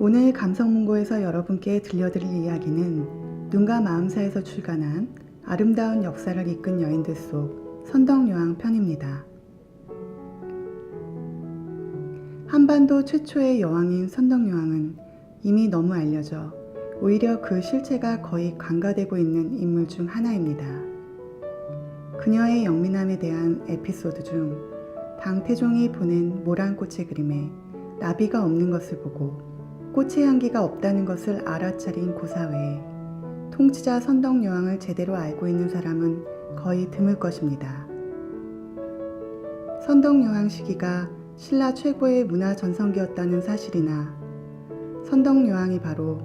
오늘 감성문고에서 여러분께 들려드릴 이야기는 눈과 마음사에서 출간한 아름다운 역사를 이끈 여인들 속 선덕여왕 편입니다. 한반도 최초의 여왕인 선덕여왕은 이미 너무 알려져 오히려 그 실체가 거의 간과되고 있는 인물 중 하나입니다. 그녀의 영민함에 대한 에피소드 중 방태종이 보낸 모란꽃의 그림에 나비가 없는 것을 보고 꽃의 향기가 없다는 것을 알아차린 고사회에 통치자 선덕여왕을 제대로 알고 있는 사람은 거의 드물 것입니다. 선덕여왕 시기가 신라 최고의 문화 전성기였다는 사실이나 선덕여왕이 바로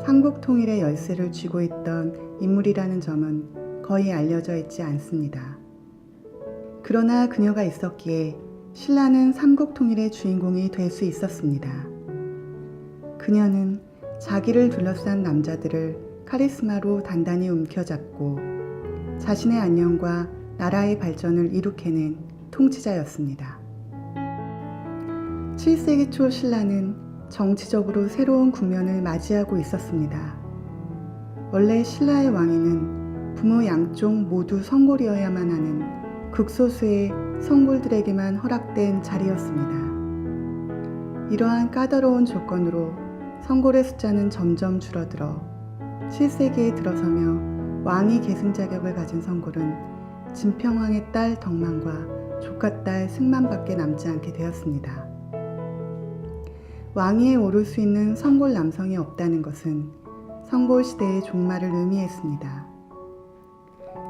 삼국 통일의 열쇠를 쥐고 있던 인물이라는 점은 거의 알려져 있지 않습니다. 그러나 그녀가 있었기에 신라는 삼국 통일의 주인공이 될 수 있었습니다. 그녀는 자기를 둘러싼 남자들을 카리스마로 단단히 움켜잡고 자신의 안녕과 나라의 발전을 이룩해낸 통치자였습니다. 7세기 초 신라는 정치적으로 새로운 국면을 맞이하고 있었습니다. 원래 신라의 왕위는 부모 양쪽 모두 성골이어야만 하는 극소수의 성골들에게만 허락된 자리였습니다. 이러한 까다로운 조건으로 성골의 숫자는 점점 줄어들어 7세기에 들어서며 왕위 계승 자격을 가진 성골은 진평왕의 딸 덕만과 조카딸 승만밖에 남지 않게 되었습니다. 왕위에 오를 수 있는 성골 남성이 없다는 것은 성골 시대의 종말을 의미했습니다.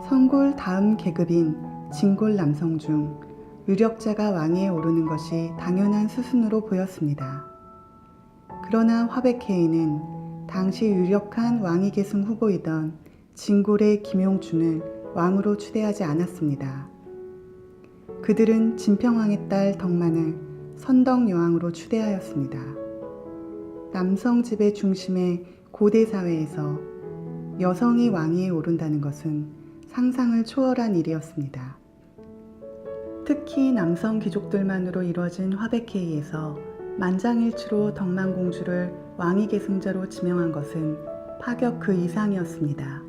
성골 다음 계급인 진골 남성 중 유력자가 왕위에 오르는 것이 당연한 수순으로 보였습니다. 그러나 화백회의는 당시 유력한 왕위 계승 후보이던 진골의 김용춘을 왕으로 추대하지 않았습니다. 그들은 진평왕의 딸 덕만을 선덕여왕으로 추대하였습니다. 남성 지배 중심의 고대 사회에서 여성이 왕위에 오른다는 것은 상상을 초월한 일이었습니다. 특히 남성 귀족들만으로 이루어진 화백회의에서 만장일치로 덕만공주를 왕위 계승자로 지명한 것은 파격 그 이상이었습니다.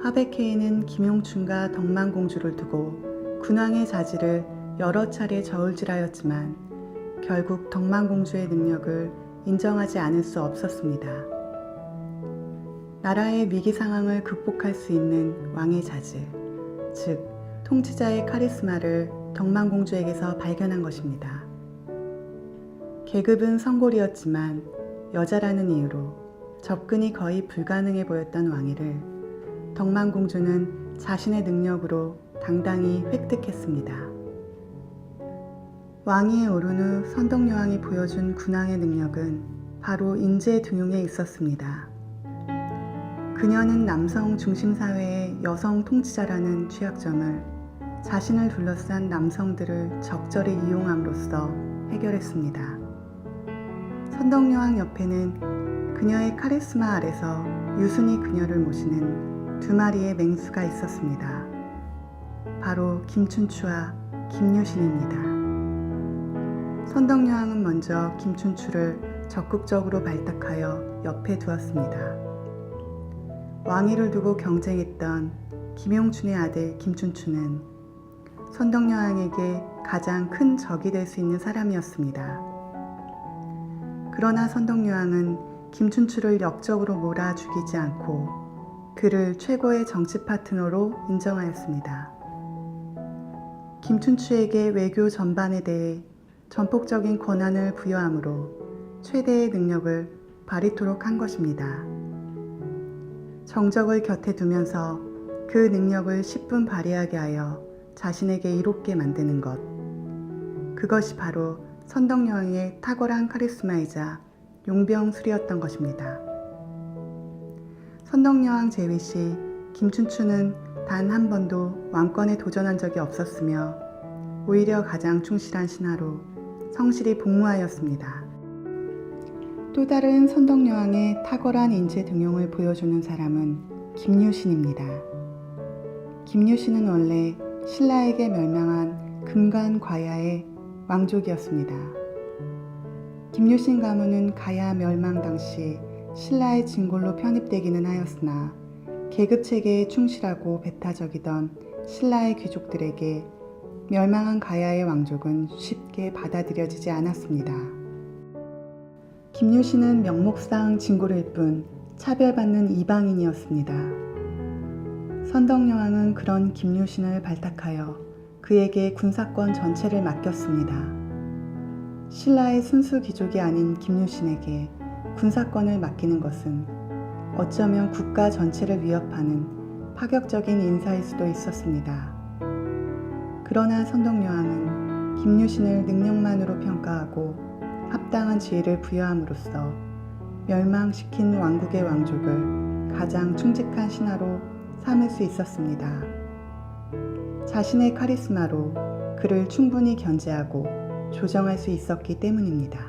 화백회의는 김용춘과 덕만공주를 두고 군왕의 자질을 여러 차례 저울질하였지만 결국 덕만공주의 능력을 인정하지 않을 수 없었습니다. 나라의 위기 상황을 극복할 수 있는 왕의 자질, 즉 통치자의 카리스마를 덕만공주에게서 발견한 것입니다. 계급은 성골이었지만 여자라는 이유로 접근이 거의 불가능해 보였던 왕위를 덕만공주는 자신의 능력으로 당당히 획득했습니다. 왕위에 오른 후 선덕여왕이 보여준 군왕의 능력은 바로 인재등용에 있었습니다. 그녀는 남성 중심 사회의 여성 통치자라는 취약점을 자신을 둘러싼 남성들을 적절히 이용함으로써 해결했습니다. 선덕여왕 옆에는 그녀의 카리스마 아래서 유순히 그녀를 모시는 두 마리의 맹수가 있었습니다. 바로 김춘추와 김유신입니다. 선덕여왕은 먼저 김춘추를 적극적으로 발탁하여 옆에 두었습니다. 왕위를 두고 경쟁했던 김용춘의 아들 김춘추는 선덕여왕에게 가장 큰 적이 될 수 있는 사람이었습니다. 그러나 선덕여왕은 김춘추를 역적으로 몰아 죽이지 않고 그를 최고의 정치 파트너로 인정하였습니다. 김춘추에게 외교 전반에 대해 전폭적인 권한을 부여함으로 최대의 능력을 발휘토록 한 것입니다. 정적을 곁에 두면서 그 능력을 10분 발휘하게 하여 자신에게 이롭게 만드는 것. 그것이 바로 선덕여왕의 탁월한 카리스마이자 용병술이었던 것입니다. 선덕여왕 재위 시 김춘추는 단 한 번도 왕권에 도전한 적이 없었으며 오히려 가장 충실한 신하로 성실히 복무하였습니다. 또 다른 선덕여왕의 탁월한 인재 등용을 보여주는 사람은 김유신입니다. 김유신은 원래 신라에게 멸망한 금관과야의 왕족이었습니다. 김유신 가문은 가야 멸망 당시 신라의 진골로 편입되기는 하였으나 계급체계에 충실하고 배타적이던 신라의 귀족들에게 멸망한 가야의 왕족은 쉽게 받아들여지지 않았습니다. 김유신은 명목상 진골일 뿐 차별받는 이방인이었습니다. 선덕여왕은 그런 김유신을 발탁하여 그에게 군사권 전체를 맡겼습니다. 신라의 순수 귀족이 아닌 김유신에게 군사권을 맡기는 것은 어쩌면 국가 전체를 위협하는 파격적인 인사일 수도 있었습니다. 그러나 선덕여왕은 김유신을 능력만으로 평가하고 합당한 지위를 부여함으로써 멸망시킨 왕국의 왕족을 가장 충직한 신하로 삼을 수 있었습니다. 자신의 카리스마로 그를 충분히 견제하고 조정할 수 있었기 때문입니다.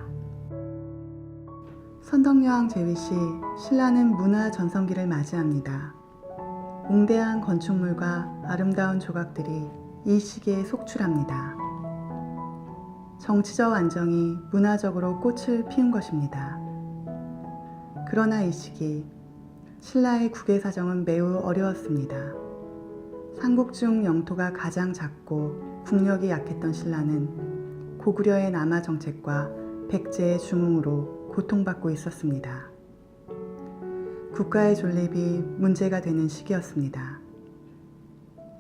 선덕여왕 재위 시 신라는 문화 전성기를 맞이합니다. 웅대한 건축물과 아름다운 조각들이 이 시기에 속출합니다. 정치적 안정이 문화적으로 꽃을 피운 것입니다. 그러나 이 시기 신라의 국외 사정은 매우 어려웠습니다. 삼국 중 영토가 가장 작고 국력이 약했던 신라는 고구려의 남하 정책과 백제의 중흥으로 고통받고 있었습니다. 국가의 존립이 문제가 되는 시기였습니다.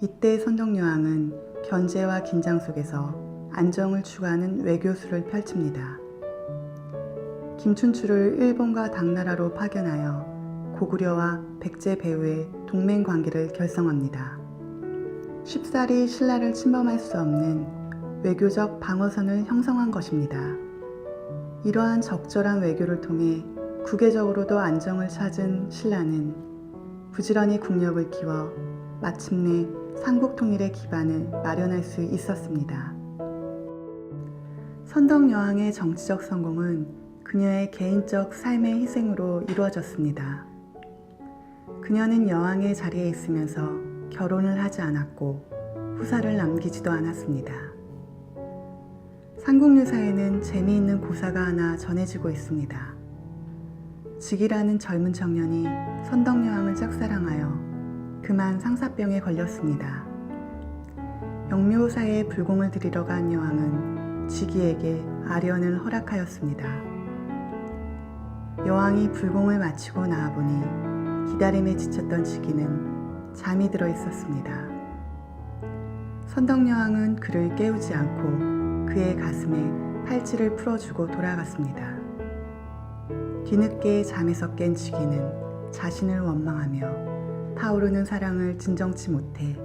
이때 선덕여왕은 견제와 긴장 속에서 안정을 추구하는 외교수를 펼칩니다. 김춘추를 일본과 당나라로 파견하여 고구려와 백제 배후의 동맹 관계를 결성합니다. 쉽사리 신라를 침범할 수 없는 외교적 방어선을 형성한 것입니다. 이러한 적절한 외교를 통해 국외적으로도 안정을 찾은 신라는 부지런히 국력을 키워 마침내 삼국 통일의 기반을 마련할 수 있었습니다. 선덕여왕의 정치적 성공은 그녀의 개인적 삶의 희생으로 이루어졌습니다. 그녀는 여왕의 자리에 있으면서 결혼을 하지 않았고 후사를 남기지도 않았습니다. 삼국유사에는 재미있는 고사가 하나 전해지고 있습니다. 직이라는 젊은 청년이 선덕여왕을 짝사랑하여 그만 상사병에 걸렸습니다. 영묘사에 불공을 들이러 간 여왕은 직이에게 아련을 허락하였습니다. 여왕이 불공을 마치고 나와보니 기다림에 지쳤던 직이는 잠이 들어 있었습니다. 선덕여왕은 그를 깨우지 않고 그의 가슴에 팔찌를 풀어주고 돌아갔습니다. 뒤늦게 잠에서 깬 직이는 자신을 원망하며 타오르는 사랑을 진정치 못해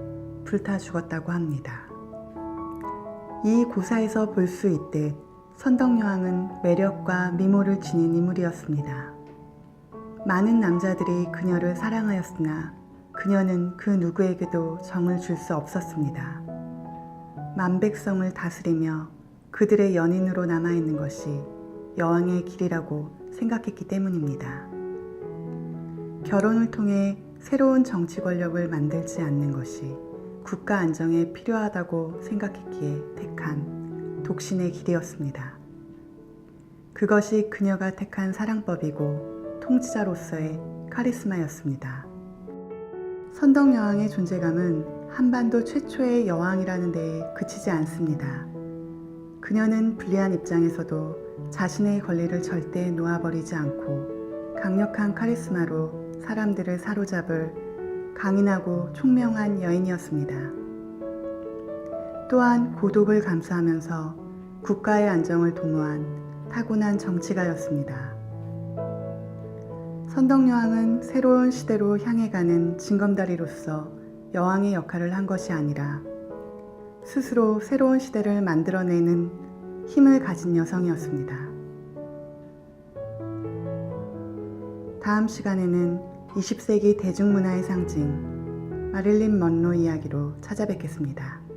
불타 죽었다고 합니다. 이 고사에서 볼 수 있듯 선덕여왕은 매력과 미모를 지닌 인물이었습니다. 많은 남자들이 그녀를 사랑하였으나 그녀는 그 누구에게도 정을 줄 수 없었습니다. 만백성을 다스리며 그들의 연인으로 남아있는 것이 여왕의 길이라고 생각했기 때문입니다. 결혼을 통해 새로운 정치 권력을 만들지 않는 것이 국가 안정에 필요하다고 생각했기에 택한 독신의 길이었습니다. 그것이 그녀가 택한 사랑법이고 통치자로서의 카리스마였습니다. 선덕여왕의 존재감은 한반도 최초의 여왕이라는 데에 그치지 않습니다. 그녀는 불리한 입장에서도 자신의 권리를 절대 놓아버리지 않고 강력한 카리스마로 사람들을 사로잡을 강인하고 총명한 여인이었습니다. 또한 고독을 감수하면서 국가의 안정을 도모한 타고난 정치가였습니다. 선덕여왕은 새로운 시대로 향해 가는 징검다리로서 여왕의 역할을 한 것이 아니라 스스로 새로운 시대를 만들어내는 힘을 가진 여성이었습니다. 다음 시간에는 20세기 대중문화의 상징 마릴린 먼로 이야기로 찾아뵙겠습니다.